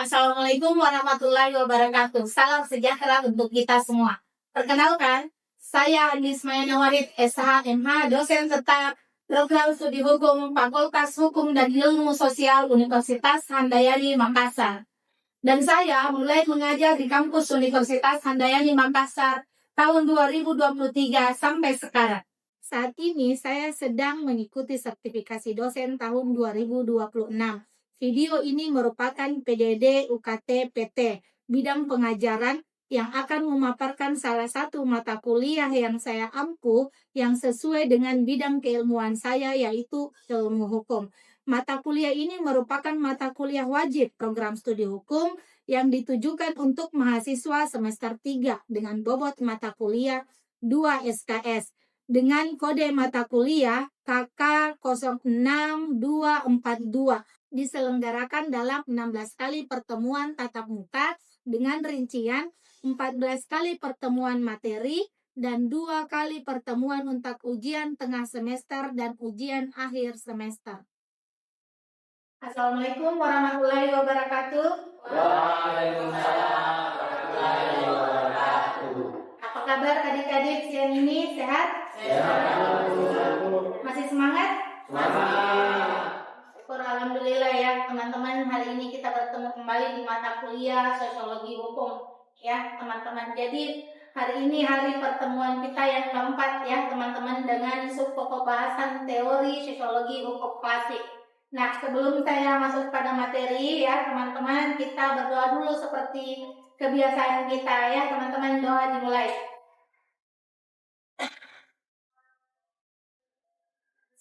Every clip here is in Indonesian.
Assalamualaikum warahmatullahi wabarakatuh. Salam sejahtera untuk kita semua. Perkenalkan, saya Andi Ismail Wahid, SH, dosen tetap program studi hukum Fakultas Hukum dan Ilmu Sosial Universitas Handayani Makassar. Dan saya mulai mengajar di kampus Universitas Handayani Makassar tahun 2023 sampai sekarang. Saat ini saya sedang mengikuti sertifikasi dosen tahun 2026. Video ini merupakan PDD UKT PT bidang pengajaran yang akan memaparkan salah satu mata kuliah yang saya ampuh yang sesuai dengan bidang keilmuan saya, yaitu ilmu hukum. Mata kuliah ini merupakan mata kuliah wajib program studi hukum yang ditujukan untuk mahasiswa semester 3 dengan bobot mata kuliah 2 SKS dengan kode mata kuliah KK 06242, diselenggarakan dalam 16 kali pertemuan tatap muka dengan rincian 14 kali pertemuan materi dan 2 kali pertemuan untuk ujian tengah semester dan ujian akhir semester. Assalamualaikum warahmatullahi wabarakatuh. Waalaikumsalam warahmatullahi wabarakatuh. Apa kabar adik-adik siang ini? Sehat? Sehat. Masih semangat? Semangat. Syukur alhamdulillah ya teman-teman, hari ini kita bertemu kembali di mata kuliah sosiologi hukum ya teman-teman. Jadi hari ini hari pertemuan kita yang keempat ya teman-teman, dengan subpokok bahasan teori sosiologi hukum klasik. Nah, sebelum saya masuk pada materi ya teman-teman, kita berdoa dulu seperti kebiasaan kita ya teman-teman. Doa dimulai.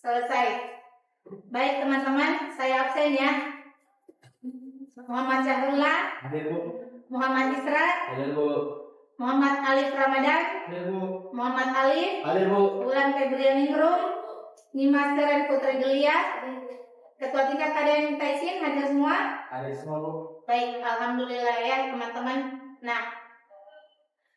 Selesai. Baik teman-teman, saya absen ya. Muhammad Syahrullah, Hadir Bu. Muhammad Isra, Hadir Bu. Muhammad Alif Ramadan, Hadir Bu. Muhammad Alif, Hadir Bu. Bulan Febrianingrum, Nimas Teren Putri Gelia, Ketua Tingkat ada yang minta izin hadir semua? Hadir semua Bu. Baik, alhamdulillah ya teman-teman. Nah,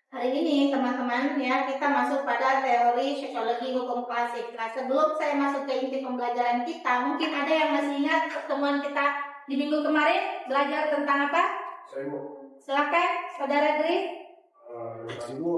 hari ini teman-teman ya kita masuk pada teori sosiologi hukum klasik. Nah, sebelum saya masuk ke inti pembelajaran kita, mungkin ada yang masih ingat pertemuan kita di minggu kemarin belajar tentang apa? Saya Bu. Silakan, Saudara Dri. Ibu,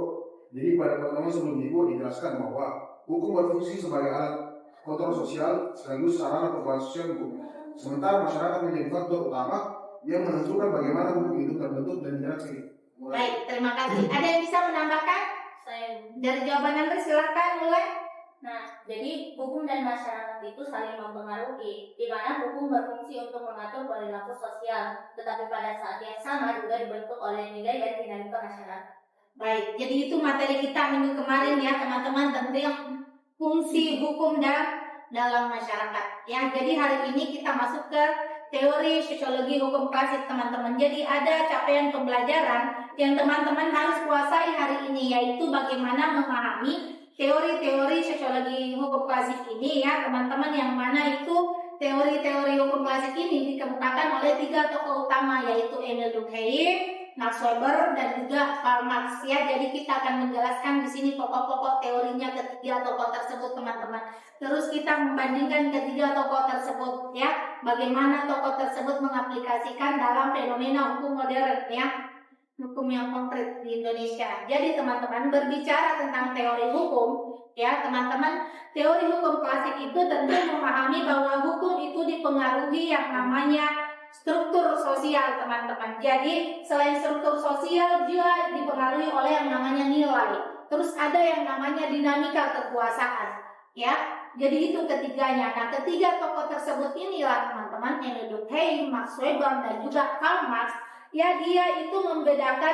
jadi pada pertemuan sebelum Ibu dijelaskan bahwa hukum berfungsi sebagai alat kontrol sosial sekaligus sarana perubahan sosial hukum. Sementara masyarakat menjadi faktor utama yang menentukan bagaimana hukum itu terbentuk dan dijalankan. Baik, terima kasih. Ada yang bisa menambahkan? Saya dari jawaban Anda silakan mulai. Nah, jadi hukum dan masyarakat itu saling mempengaruhi, di mana hukum berfungsi untuk mengatur perilaku sosial, tetapi pada saat yang sama juga dibentuk oleh nilai dan dinamika masyarakat. Baik, jadi itu materi kita minggu kemarin ya teman-teman, tentang fungsi hukum dan dalam masyarakat. Ya, jadi hari ini kita masuk ke teori sosiologi hukum klasik teman-teman. Jadi ada capaian pembelajaran yang teman-teman harus kuasai hari ini, yaitu bagaimana memahami teori-teori sosiologi hukum klasik ini ya teman-teman, yang mana itu teori-teori hukum klasik ini dikemukakan oleh 3 tokoh utama, yaitu Emil Durkheim, Max Weber, dan juga Karl Marx ya. Jadi kita akan menjelaskan di sini pokok-pokok teorinya ketiga tokoh tersebut teman-teman. Terus kita membandingkan ketiga tokoh tersebut ya, bagaimana tokoh tersebut mengaplikasikan dalam fenomena hukum modern ya, hukum yang konkret di Indonesia. Jadi teman-teman, berbicara tentang teori hukum ya teman-teman, teori hukum klasik itu tentu memahami bahwa hukum itu dipengaruhi yang namanya struktur sosial teman-teman. Jadi selain struktur sosial juga dipengaruhi oleh yang namanya nilai. Terus ada yang namanya dinamika kekuasaan ya. Jadi itu ketiganya. Nah, ketiga tokoh tersebut inilah teman-teman, Emil Durkheim, Max Weber, dan juga Karl Marx ya, dia itu berbeda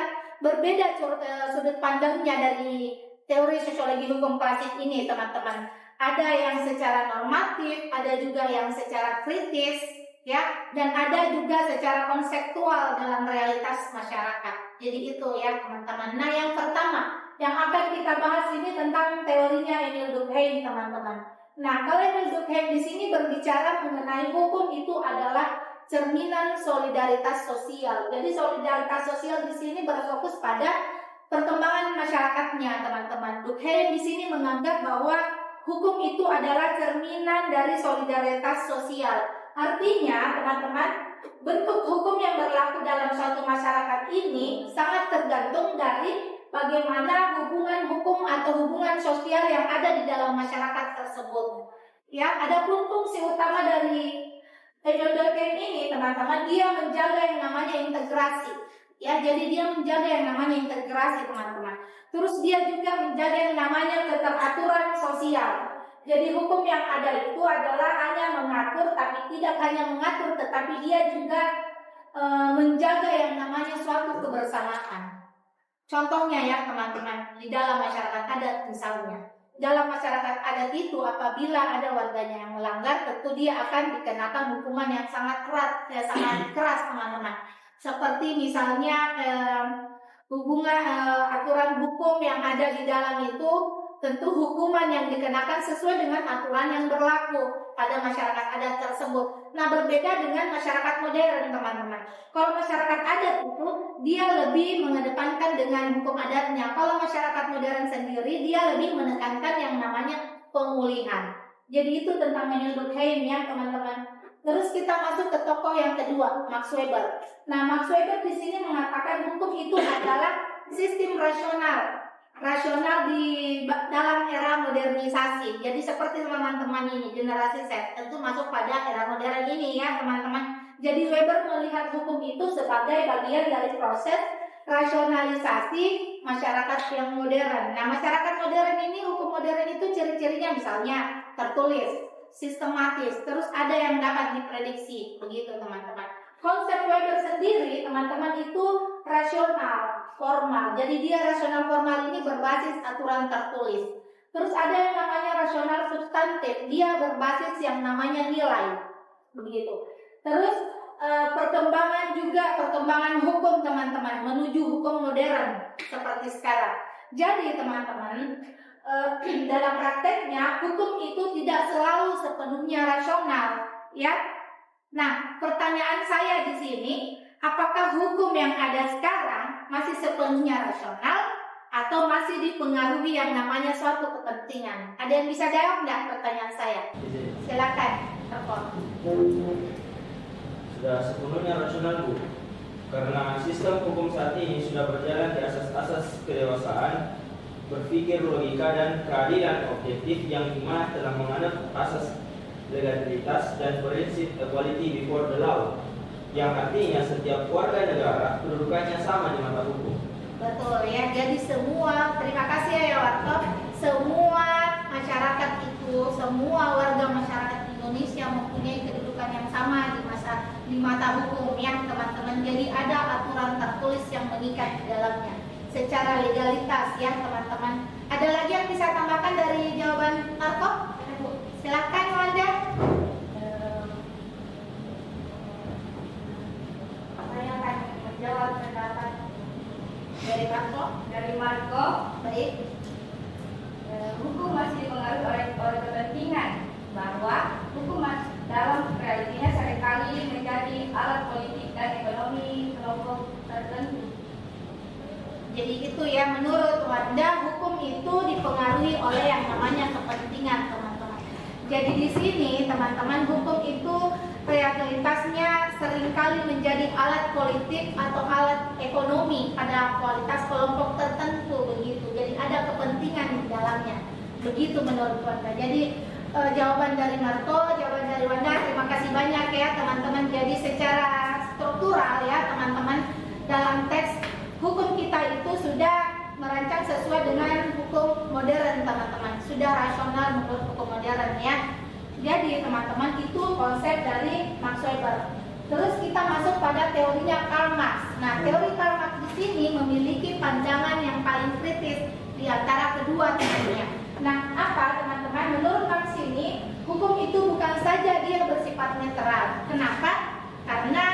sudut pandangnya dari teori sosiologi hukum klasik ini teman-teman. Ada yang secara normatif, ada juga yang secara kritis ya, dan ada juga secara konseptual dalam realitas masyarakat. Jadi itu ya teman-teman. Nah, yang pertama yang akan kita bahas ini tentang teorinya Emil Durkheim teman-teman. Nah, kalau Emil Durkheim di sini berbicara mengenai hukum itu adalah cerminan solidaritas sosial. Jadi solidaritas sosial di sini berfokus pada perkembangan masyarakatnya teman-teman. Durkheim di sini menganggap bahwa hukum itu adalah cerminan dari solidaritas sosial. Artinya teman-teman, bentuk hukum yang berlaku dalam suatu masyarakat ini sangat tergantung dari bagaimana hubungan hukum atau hubungan sosial yang ada di dalam masyarakat tersebut. Ya, adapun fungsi utama dari Ejodoken ini, teman-teman, dia menjaga yang namanya integrasi. Ya, jadi dia menjaga yang namanya integrasi, teman-teman. Terus dia juga menjaga yang namanya keteraturan sosial. Jadi hukum yang ada itu adalah hanya mengatur, tapi tidak hanya mengatur, tetapi dia juga menjaga yang namanya suatu kebersamaan. Contohnya ya teman-teman, di dalam masyarakat adat misalnya, dalam masyarakat adat itu apabila ada warganya yang melanggar, tentu dia akan dikenakan hukuman yang sangat keras, teman-teman. Seperti misalnya aturan hukum yang ada di dalam itu, tentu hukuman yang dikenakan sesuai dengan aturan yang berlaku pada masyarakat adat tersebut. Nah, berbeda dengan masyarakat modern, teman-teman. Kalau masyarakat adat itu dia lebih mengedepankan dengan hukum adatnya. Kalau masyarakat modern sendiri dia lebih menekankan yang namanya pemulihan. Jadi itu tentang Durkheim ya, teman-teman. Terus kita masuk ke tokoh yang kedua, Max Weber. Nah, Max Weber di sini mengatakan hukum itu adalah sistem rasional di dalam era modernisasi. Jadi seperti teman-teman ini, generasi Z tentu masuk pada era modern ini ya teman-teman. Jadi Weber melihat hukum itu sebagai bagian dari proses rasionalisasi masyarakat yang modern. Nah, masyarakat modern ini, hukum modern itu ciri-cirinya misalnya tertulis, sistematis, terus ada yang dapat diprediksi, begitu teman-teman. Konsep Weber sendiri, teman-teman, itu rasional, formal. Jadi dia rasional formal ini berbasis aturan tertulis. Terus ada yang namanya rasional substantif, dia berbasis yang namanya nilai, begitu. Terus perkembangan hukum teman-teman menuju hukum modern seperti sekarang. Jadi teman-teman, dalam prakteknya hukum itu tidak selalu sepenuhnya rasional, ya. Nah, pertanyaan saya di sini, apakah hukum yang ada sekarang masih sepenuhnya rasional atau masih dipengaruhi yang namanya suatu kepentingan? Ada yang bisa jawab nggak pertanyaan saya? Silakan, Terpon. Sudah sepenuhnya rasional, Bu. Karena sistem hukum saat ini sudah berjalan di asas-asas kedewasaan, berpikir logika dan keadilan objektif yang dimana telah menganut asas legalitas dan prinsip equality before the law, yang artinya setiap warga negara kedudukannya sama di mata hukum. Betul ya, jadi terima kasih ya Warto, semua masyarakat itu, semua warga masyarakat Indonesia mempunyai kedudukan yang sama di mata hukum ya teman-teman. Jadi ada aturan tertulis yang mengikat di dalamnya secara legalitas ya teman-teman. Ada lagi yang bisa tambahkan dari jawaban Warto? Silakan Wanda. Saya akan menjawab pendapat dari Marco. Baik. Hukum masih dipengaruhi oleh kepentingan, bahwa hukum dalam realitinya seringkali menjadi alat politik dan ekonomi kelompok tertentu. Jadi itu ya, menurut Wanda hukum itu dipengaruhi oleh yang namanya kepentingan teman-teman. Jadi di sini teman-teman, hukum itu realitasnya seringkali menjadi alat politik atau alat ekonomi pada kualitas kelompok tertentu begitu. Jadi ada kepentingan di dalamnya. Begitu menurut Wanda. Jadi jawaban dari Marco, jawaban dari Wanda, terima kasih banyak ya teman-teman. Jadi secara struktural ya teman-teman, dalam teks hukum kita itu sudah merancang sesuai dengan hukum modern teman-teman. Sudah rasional menurut hukum modern ya. Jadi teman-teman, itu konsep dari Max Weber. Terus kita masuk pada teorinya Karl Marx. Nah, teori Karl Marx di sini memiliki pandangan yang paling kritis di antara kedua teorinya. Nah, apa teman-teman? Menurut Marx ini, hukum itu bukan saja dia bersifat netral. Kenapa? Karena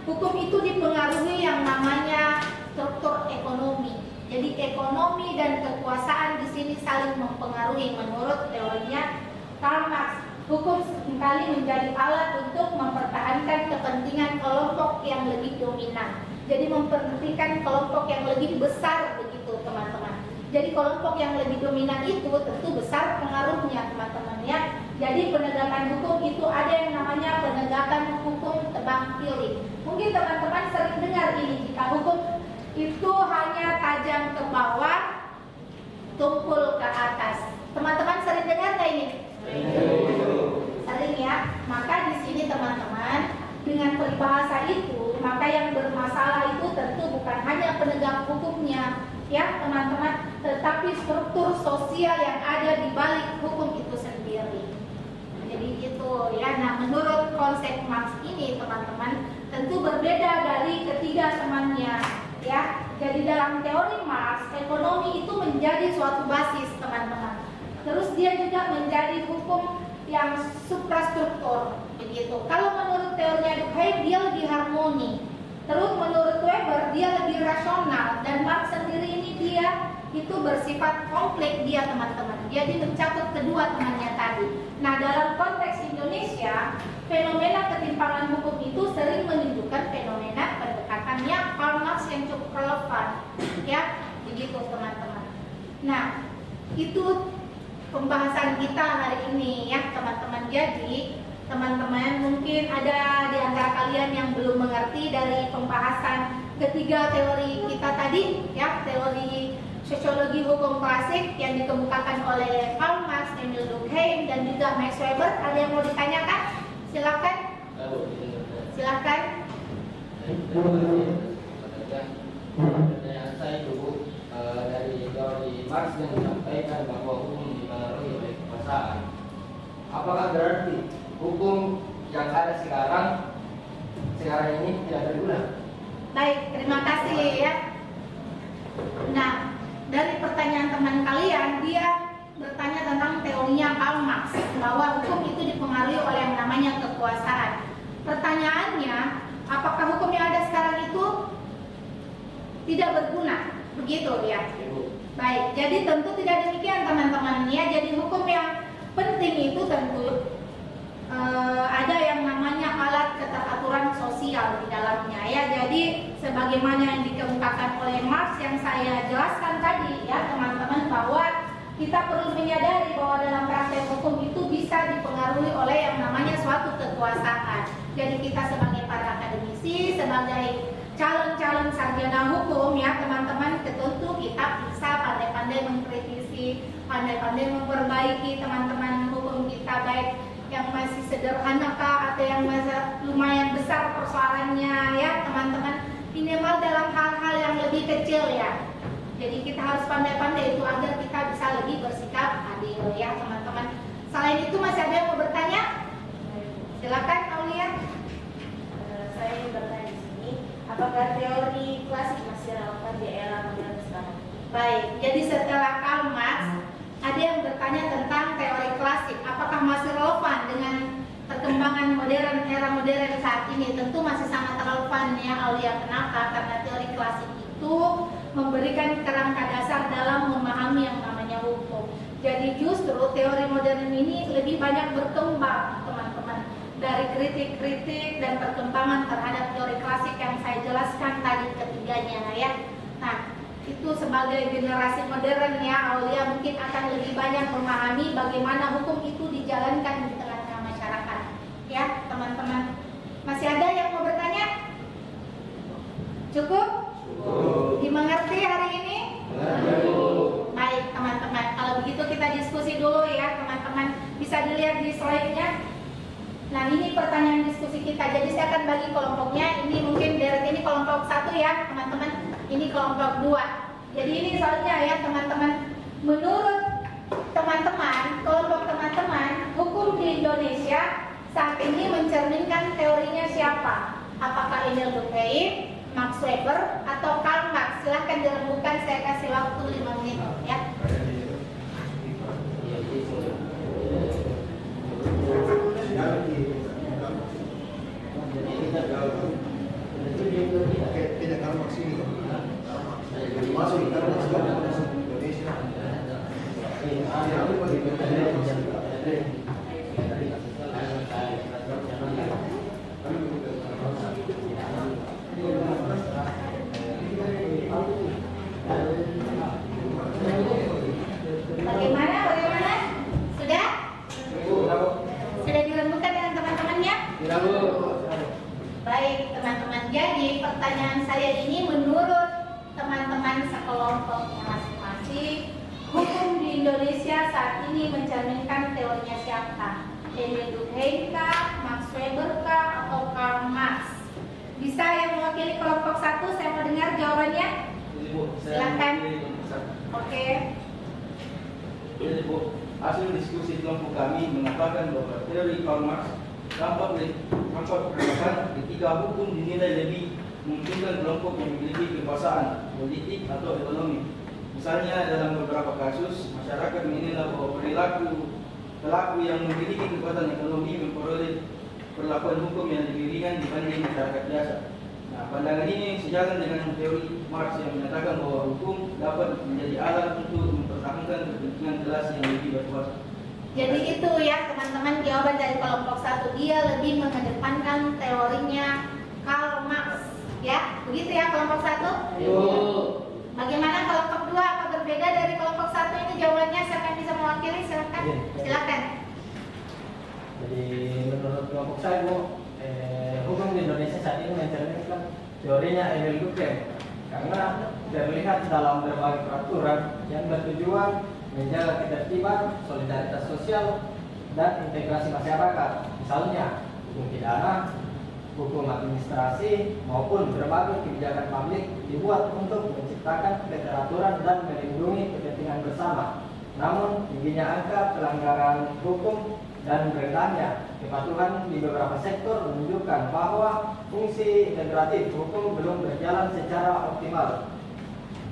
hukum itu dipengaruhi yang namanya struktur ekonomi. Jadi ekonomi dan kekuasaan di sini saling mempengaruhi menurut teorinya Karl Marx. Hukum seringkali menjadi alat untuk mempertahankan kepentingan kelompok yang lebih dominan. Jadi memperhatikan kelompok yang lebih besar begitu teman-teman. Jadi kelompok yang lebih dominan itu tentu besar pengaruhnya teman-teman ya. Jadi penegakan hukum itu ada yang namanya penegakan hukum tebang pilih. Mungkin teman-teman sering dengar ini, jika hukum itu hanya tajam ke bawah, tumpul ke atas. Teman-teman sering dengar nggak ini? Sering ya. Maka di sini teman-teman, dengan peribahasa itu, maka yang bermasalah itu tentu bukan hanya penegak hukumnya, ya teman-teman, tetapi struktur sosial yang ada di balik hukum itu sendiri. Jadi itu ya. Nah, menurut konsep Marx ini teman-teman tentu berbeda dari ketiga temannya ya. Jadi dalam teori Marx, ekonomi itu menjadi suatu basis teman-teman. Terus dia juga menjadi hukum yang suprastruktur begitu. Kalau menurut teorinya Durkheim dia lebih harmoni. Terus menurut Weber dia lebih rasional, dan Marx sendiri ini dia itu bersifat konflik dia teman-teman. Jadi mencakup kedua temannya tadi. Nah, dalam konteks Indonesia, fenomena ketimpangan hukum itu sering menunjukkan fenomena pendekatannya Karl Marx yang cukup relevan, ya, begitu teman-teman. Nah, itu pembahasan kita hari ini ya teman-teman. Jadi teman-teman mungkin ada di antara kalian yang belum mengerti dari pembahasan ketiga teori kita tadi ya, teori sosiologi hukum klasik yang dikemukakan oleh Karl Marx, Emil Durkheim, dan juga Max Weber. Ada yang mau ditanyakan? Silakan. Silakan. Pertanyaan saya dulu dari teori Marx yang disampaikan bahwa hukum dipengaruhi oleh kekuasaan. Apakah berarti hukum yang ada sekarang ini tidak berguna? Baik, terima kasih ya. Nah, dari pertanyaan teman kalian, dia bertanya tentang teorinya Karl Marx bahwa hukum itu dipengaruhi oleh yang namanya kekuasaan. Pertanyaannya, apakah hukum yang ada sekarang itu tidak berguna? Begitu ya. Baik, jadi tentu tidak demikian teman-teman ya. Jadi hukum yang penting itu tentu ada yang namanya alat keteraturan sosial di dalamnya ya. Jadi sebagaimana yang dikemukakan oleh Marx yang saya jelaskan tadi ya teman-teman, bahwa kita perlu menyadari bahwa dalam praktek hukum itu bisa dipengaruhi oleh yang namanya suatu kekuasaan. Jadi kita sebagai para akademisi, sebagai calon-calon sarjana hukum ya teman-teman, tentu kita bisa pandai-pandai mengkritisi, pandai-pandai memperbaiki teman-teman hukum kita, baik yang masih sederhana kah atau yang masih lumayan besar persoalannya ya teman-teman, minimal dalam hal-hal yang lebih kecil ya. Jadi kita harus pandai-pandai itu agar kita bisa lebih bersikap adil ya teman-teman. Selain itu masih ada yang mau bertanya? Silakan Aulia. Saya ingin bertanya di sini, apakah teori klasik masih relevan di era modern sekarang? Baik, jadi setelah Karl Marx ada yang bertanya tentang teori klasik, apakah masih relevan dengan perkembangan modern, era modern saat ini? Tentu masih sangat relevan ya Aulia. Kenapa? Karena teori klasik itu memberikan kerangka dasar dalam memahami yang namanya hukum. Jadi justru teori modern ini lebih banyak berkembang teman-teman dari kritik-kritik dan perkembangan terhadap teori klasik yang saya jelaskan tadi ketiganya ya. Nah, itu sebagai generasi modern ya Aulia mungkin akan lebih banyak memahami bagaimana hukum itu dijalankan di tengah-tengah masyarakat ya teman-teman. Masih ada yang mau bertanya? Cukup? Dimengerti hari ini? Baik teman-teman, kalau begitu kita diskusi dulu ya teman-teman. Bisa dilihat di slide-nya. Nah, ini pertanyaan diskusi kita. Jadi saya akan bagi kelompoknya. Ini mungkin dari ini kelompok 1 ya teman-teman. Ini kelompok 2. Jadi ini soalnya ya teman-teman. Menurut teman-teman, kelompok teman-teman, hukum di Indonesia saat ini mencerminkan teorinya siapa? Apakah Emil Durkheim, Max Weber, atau Karl Marx? Silahkan dirembukan, saya kasih waktu 5 menit ya. Tidak Karl Marx ini masuk di Karl Marx Indonesia. Bagaimana? Sudah? Indonesia saat ini mencerminkan teorinya siapa? Emil Durkheim kah, Max Weber kah, atau Karl Marx? Bisa yang mewakili kelompok 1? Saya mau dengar jawabannya. Silakan. Oke. Jadi Bu, hasil diskusi kelompok kami mengatakan bahwa teori Karl Marx tampak relevan ketika hukum dinilai lebih menguntungkan kelompok yang memiliki kekuasaan politik atau ekonomi. Misalnya dalam beberapa kasus, masyarakat menilai bahwa pelaku yang memiliki kekuatan ekonomi memperoleh perlakuan hukum yang lebih ringan dibanding masyarakat biasa. Nah, pandangan ini sejalan dengan teori Marx yang menyatakan bahwa hukum dapat menjadi alat untuk mempertahankan kepentingan kelas yang lebih berkuasa. Jadi itu ya teman-teman jawaban dari kelompok 1, dia lebih mengedepankan teorinya Karl Marx. Ya, begitu ya kelompok 1? Bagaimana kelompok 2? Apa berbeda dari kelompok 1 ini jawabannya? Siapa yang bisa mewakili? Silakan. Silakan. Jadi menurut kelompok saya Bu, hukum di Indonesia saat ini mencerminkan teorinya Emil Durkheim karena terlihat dalam berbagai peraturan yang bertujuan menjaga ketertiban, solidaritas sosial, dan integrasi masyarakat. Misalnya hukum pidana, hukum administrasi, maupun berbagai kebijakan publik dibuat untuk menciptakan keteraturan dan melindungi kepentingan bersama. Namun tingginya angka pelanggaran hukum dan rendahnya kepatuhan di beberapa sektor menunjukkan bahwa fungsi integratif hukum belum berjalan secara optimal.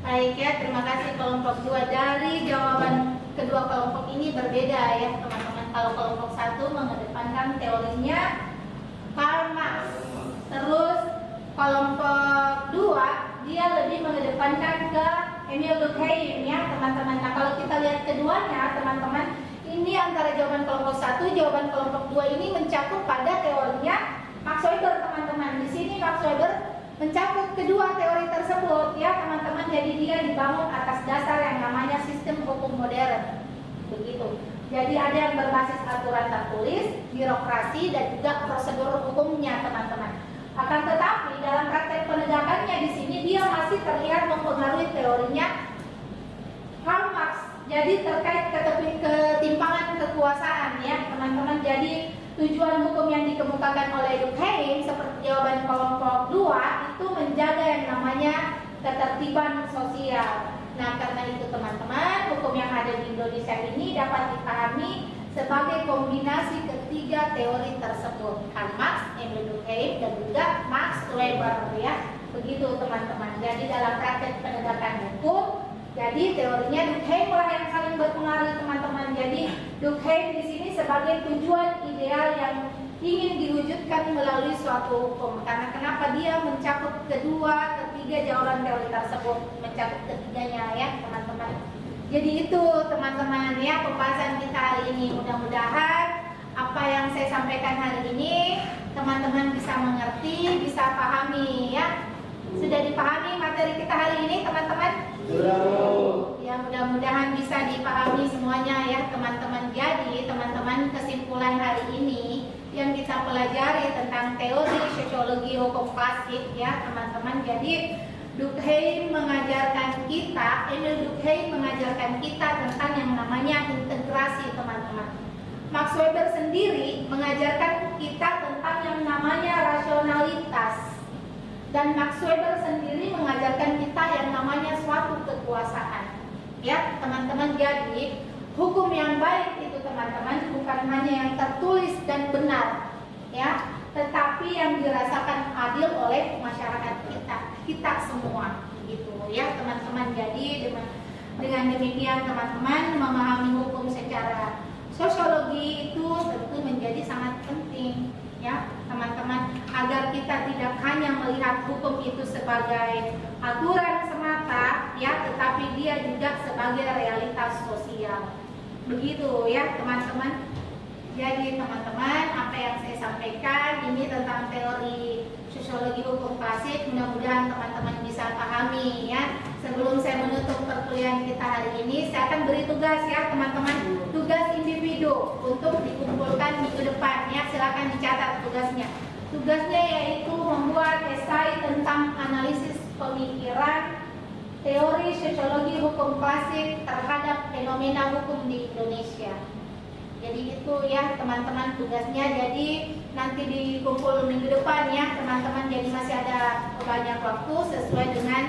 Baik ya, terima kasih kelompok 2. Dari jawaban kedua kelompok ini berbeda ya teman-teman. Kalau kelompok 1 mengedepankan teorinya Karl Marx. Terus kelompok 2 dia lebih mengedepankan ke Emil Durkheim ya teman-teman. Nah kalau kita lihat keduanya teman-teman, ini antara jawaban kelompok 1, jawaban kelompok 2 ini mencakup pada teorinya Max Weber teman-teman. Di sini Max Weber mencakup kedua teori tersebut ya teman-teman. Jadi dia dibangun atas dasar yang namanya sistem hukum modern. Begitu. Jadi ada yang berbasis aturan tertulis, birokrasi, dan juga prosedur hukumnya teman-teman. Akan tetapi dalam praktek penegakannya di sini dia masih terlihat mempengaruhi teorinya Karl Marx. Jadi terkait ketimpangan kekuasaan ya teman-teman. Jadi tujuan hukum yang dikemukakan oleh Durkheim seperti jawaban kelompok 2 itu menjaga yang namanya ketertiban sosial. Nah karena itu teman-teman, hukum yang ada di Indonesia ini dapat dipahami sebagai kombinasi ketiga teori tersebut, Karl Marx, Emil Durkheim, dan juga Max Weber ya. Begitu teman-teman. Jadi dalam praktek penegakan hukum, jadi teorinya Durkheim lah yang saling berpengaruh teman-teman. Jadi Durkheim di sini sebagai tujuan ideal yang ingin diwujudkan melalui suatu hukum. Karena kenapa dia mencakup kedua, ketiga jawaban teori tersebut, mencakup ketiganya ya teman-teman. Jadi itu teman-teman ya pembahasan kita hari ini. Mudah-mudahan apa yang saya sampaikan hari ini teman-teman bisa mengerti, bisa pahami ya. Sudah dipahami materi kita hari ini teman-teman? Ya mudah-mudahan bisa dipahami semuanya ya teman-teman. Jadi teman-teman kesimpulan hari ini yang kita pelajari tentang teori sosiologi hukum klasik ya teman-teman. Jadi Durkheim mengajarkan kita, Emil Durkheim mengajarkan kita tentang yang namanya integrasi teman-teman. Max Weber sendiri mengajarkan kita tentang yang namanya rasionalitas. Dan Max Weber sendiri mengajarkan kita yang namanya suatu kekuasaan. Ya, teman-teman, jadi hukum yang baik itu teman-teman bukan hanya yang tertulis dan benar, ya, tetapi yang dirasakan adil oleh masyarakat kita semua, gitu ya, teman-teman. Jadi dengan demikian teman-teman memahami hukum secara sosiologi itu tentu menjadi sangat penting. Ya, teman-teman, agar kita tidak hanya melihat hukum itu sebagai aturan semata, ya, tetapi dia juga sebagai realitas sosial. Begitu ya, teman-teman. Jadi, teman-teman, apa yang saya sampaikan ini tentang teori sosiologi hukum klasik, mudah-mudahan teman-teman bisa pahami ya. Sebelum saya menutup perkuliahan kita hari ini, saya akan beri tugas ya, teman-teman. Tugas individu untuk dikumpulkan minggu depan ya, silakan dicatat tugasnya. Tugasnya yaitu membuat esai tentang analisis pemikiran teori sosiologi hukum klasik terhadap fenomena hukum di Indonesia. Jadi itu ya teman-teman tugasnya. Jadi nanti dikumpul minggu depan ya teman-teman. Jadi masih ada banyak waktu sesuai dengan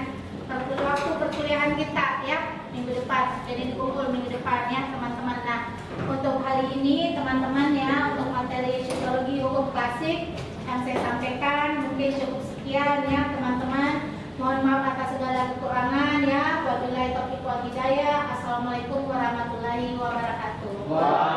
waktu perkuliahan kita ya minggu depan. Jadi dikumpul minggu depan ya teman-teman. Nah untuk hari ini teman-teman ya untuk materi sosiologi hukum klasik yang saya sampaikan mungkin cukup sekian ya teman-teman. Mohon maaf atas segala kekurangan ya. Wabillahi taufiq wal hidayah. Assalamualaikum warahmatullahi wabarakatuh.